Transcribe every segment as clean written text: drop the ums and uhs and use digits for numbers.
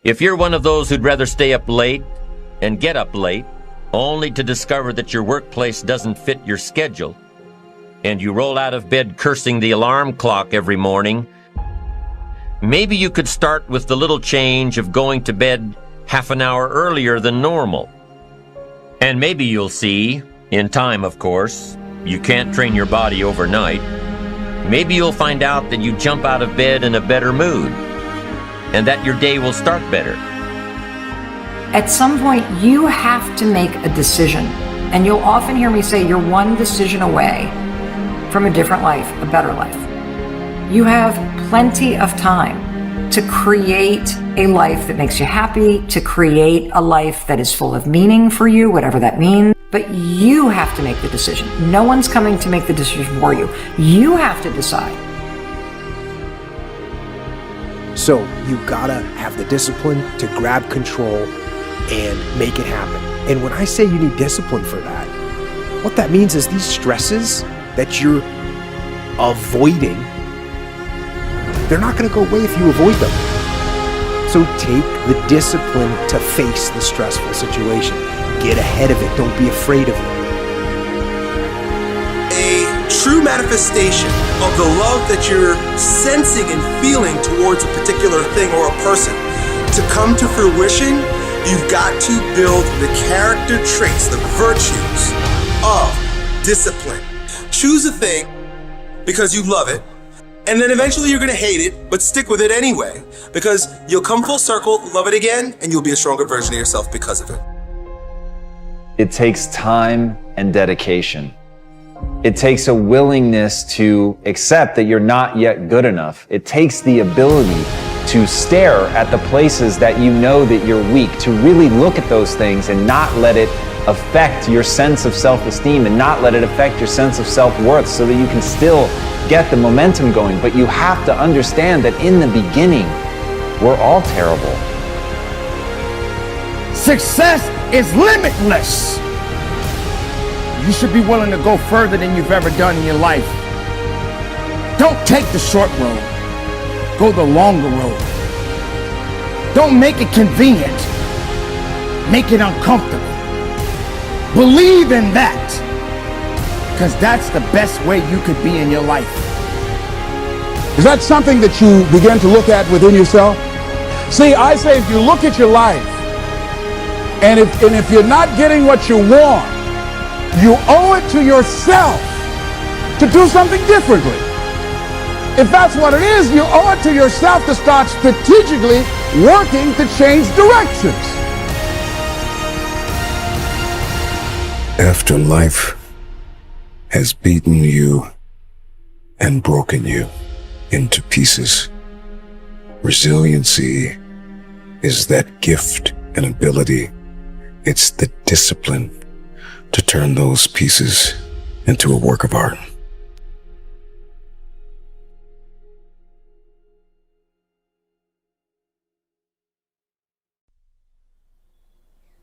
If you're one of those who'd rather stay up late and get up late, only to discover that your workplace doesn't fit your schedule, and you roll out of bed cursing the alarm clock every morning, maybe you could start with the little change of going to bed half an hour earlier than normal. And maybe you'll see, in time of course, you can't train your body overnight, maybe you'll find out that you jump out of bed in a better mood, and that your day will start better. At some point, you have to make a decision. And you'll often hear me say, you're one decision away from a different life, a better life. You have plenty of time to create a life that makes you happy, to create a life that is full of meaning for you, whatever that means. But you have to make the decision. No one's coming to make the decision for you. You have to decide. So you gotta have the discipline to grab control and make it happen. And when I say you need discipline for that, what that means is these stresses that you're avoiding, they're not gonna go away if you avoid them. So take the discipline to face the stressful situation. Get ahead of it, don't be afraid of it. A true manifestation of the love that you're sensing and feeling towards a particular thing or a person to come to fruition, you've got to build the character traits, the virtues of discipline. Choose a thing because you love it, and then eventually you're gonna hate it, but stick with it anyway, because you'll come full circle, love it again, and you'll be a stronger version of yourself because of it. It takes time and dedication. It takes a willingness to accept that you're not yet good enough. It takes the ability to stare at the places that you know that you're weak, to really look at those things and not let it affect your sense of self-esteem and not let it affect your sense of self-worth, so that you can still get the momentum going. But you have to understand that in the beginning, we're all terrible. Success is limitless. You should be willing to go further than you've ever done in your life. Don't take the short road. Go the longer road. Don't make it convenient. Make it uncomfortable. Believe in that, because that's the best way you could be in your life. Is that something that you begin to look at within yourself? See, I say if you look at your life, and if you're not getting what you want, you owe it to yourself to do something differently. If that's what it is, you owe it to yourself to start strategically working to change directions. After life has beaten you and broken you into pieces, resiliency is that gift and ability. It's the discipline to turn those pieces into a work of art.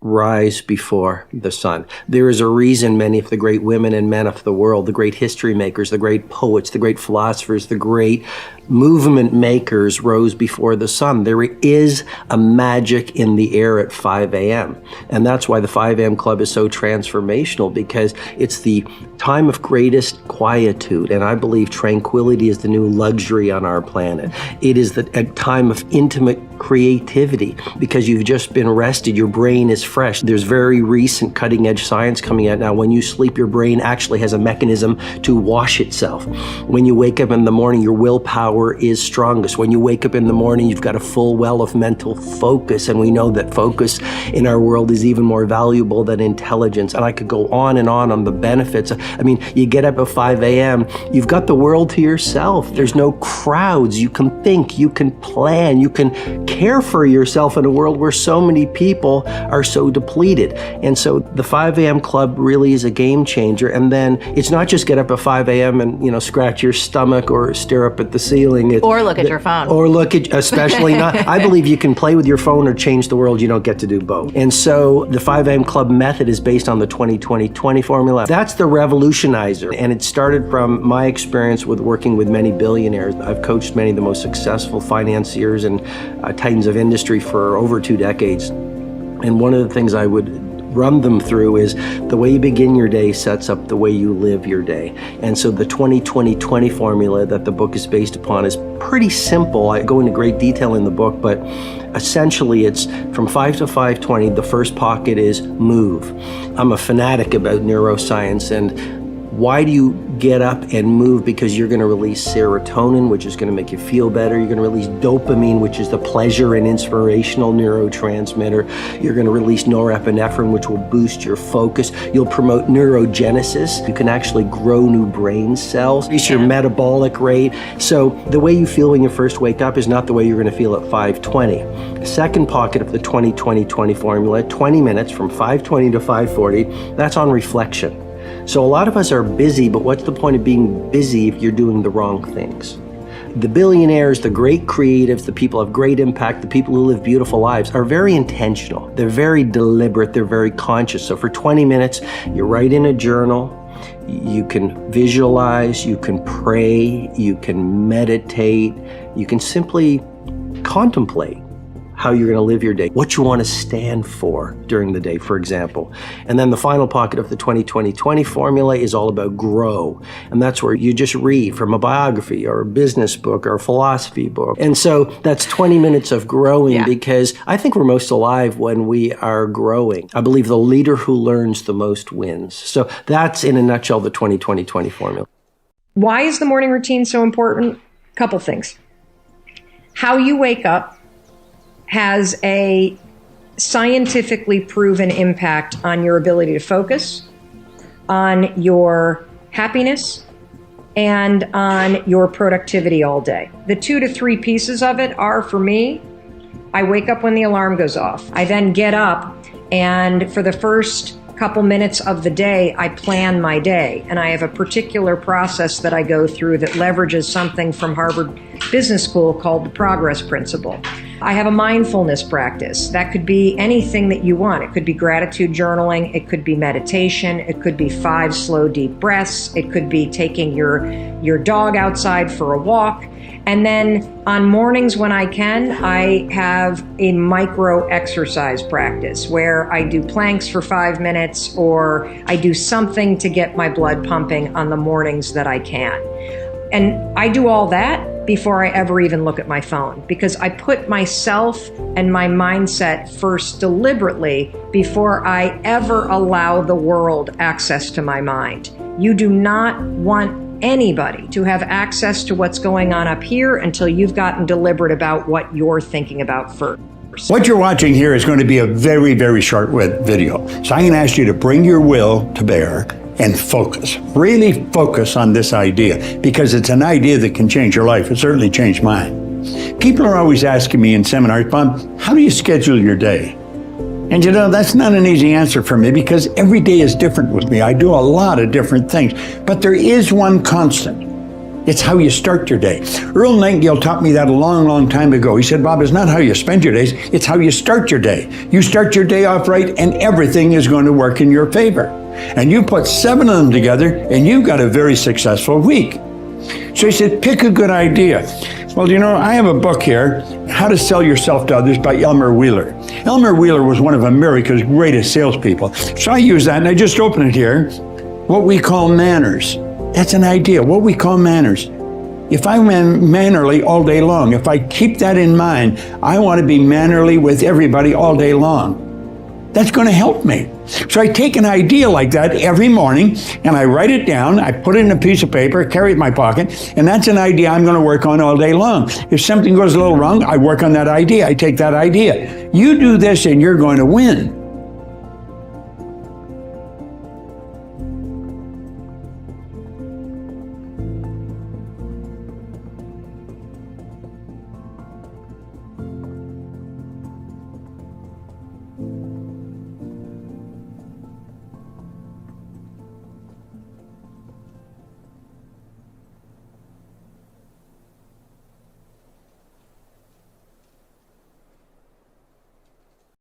Rise before the sun. There is a reason many of the great women and men of the world, the great history makers, the great poets, the great philosophers, the great movement makers rose before the sun. There is a magic in the air at 5 a.m. And that's why the 5 a.m. Club is so transformational, because it's the time of greatest quietude. And I believe tranquility is the new luxury on our planet. It is a time of intimate creativity, because you've just been rested. Your brain is fresh. There's very recent cutting edge science coming out now. When you sleep, your brain actually has a mechanism to wash itself. When you wake up in the morning, your willpower is strongest. When you wake up in the morning, you've got a full well of mental focus. And we know that focus in our world is even more valuable than intelligence. And I could go on the benefits. I mean, you get up at 5 a.m., you've got the world to yourself. There's no crowds. You can think, you can plan, you can care for yourself in a world where so many people are so depleted. And so the 5 a.m. Club really is a game changer. And then it's not just get up at 5 a.m. and, scratch your stomach or stare up at the ceiling. feeling it. Or look at your phone. Or look at, especially not. I believe you can play with your phone or change the world. You don't get to do both. And so the 5 a.m. Club method is based on the 20-20-20 formula. That's the revolutionizer. And it started from my experience with working with many billionaires. I've coached many of the most successful financiers and titans of industry for over 2 decades. And one of the things I would run them through is the way you begin your day sets up the way you live your day. And so the 20-20-20 formula that the book is based upon is pretty simple. I go into great detail in the book, but essentially it's from 5 to 5:20. The first pocket is move. I'm a fanatic about neuroscience, and why do you get up and move? Because you're going to release serotonin, which is going to make you feel better. You're going to release dopamine, which is the pleasure and inspirational neurotransmitter. You're going to release norepinephrine, which will boost your focus. You'll promote neurogenesis. You can actually grow new brain cells, increase your metabolic rate. So the way you feel when you first wake up is not the way you're going to feel at 5:20. The second pocket of the 20-20-20 formula, 20 minutes from 5:20 to 5:40, that's on reflection. So a lot of us are busy, but what's the point of being busy if you're doing the wrong things? The billionaires, the great creatives, the people of great impact, the people who live beautiful lives are very intentional. They're very deliberate. They're very conscious. So for 20 minutes, you write in a journal. You can visualize, you can pray, you can meditate, you can simply contemplate how you're going to live your day, what you want to stand for during the day, for example. And then the final pocket of the 20-20-20 formula is all about grow. And that's where you just read from a biography or a business book or a philosophy book. And so that's 20 minutes of growing because I think we're most alive when we are growing. I believe the leader who learns the most wins. So that's in a nutshell the 20-20-20 formula. Why is the morning routine so important? Couple things. How you wake up has a scientifically proven impact on your ability to focus, on your happiness, and on your productivity all day. The 2 to 3 pieces of it are, for me, I wake up when the alarm goes off. I then get up, and for the first couple minutes of the day, I plan my day. And I have a particular process that I go through that leverages something from Harvard Business School called the progress principle. I have a mindfulness practice. That could be anything that you want. It could be gratitude journaling. It could be meditation. It could be 5 slow, deep breaths. It could be taking your dog outside for a walk. And then on mornings when I can, I have a micro exercise practice where I do planks for 5 minutes, or I do something to get my blood pumping on the mornings that I can. And I do all that before I ever even look at my phone, because I put myself and my mindset first deliberately before I ever allow the world access to my mind. You do not want anybody to have access to what's going on up here until you've gotten deliberate about what you're thinking about first. What you're watching here is going to be a very, very short video. So I'm going to ask you to bring your will to bear and focus. Really focus on this idea, because it's an idea that can change your life. It certainly changed mine. People are always asking me in seminars, Bob, how do you schedule your day? And you know, that's not an easy answer for me, because every day is different with me. I do a lot of different things, but there is one constant. It's how you start your day. Earl Nightingale taught me that a long, long time ago. He said, Bob, it's not how you spend your days, it's how you start your day. You start your day off right and everything is going to work in your favor. And you put 7 of them together and you've got a very successful week. So he said, pick a good idea. Well, you know, I have a book here, How to Sell Yourself to Others by Elmer Wheeler. Elmer Wheeler was one of America's greatest salespeople. So I use that and I just open it here. What we call manners. That's an idea, what we call manners. If I'm mannerly all day long, if I keep that in mind, I want to be mannerly with everybody all day long. That's going to help me. So I take an idea like that every morning and I write it down, I put it in a piece of paper, carry it in my pocket, and that's an idea I'm going to work on all day long. If something goes a little wrong, I work on that idea, I take that idea. You do this and you're going to win.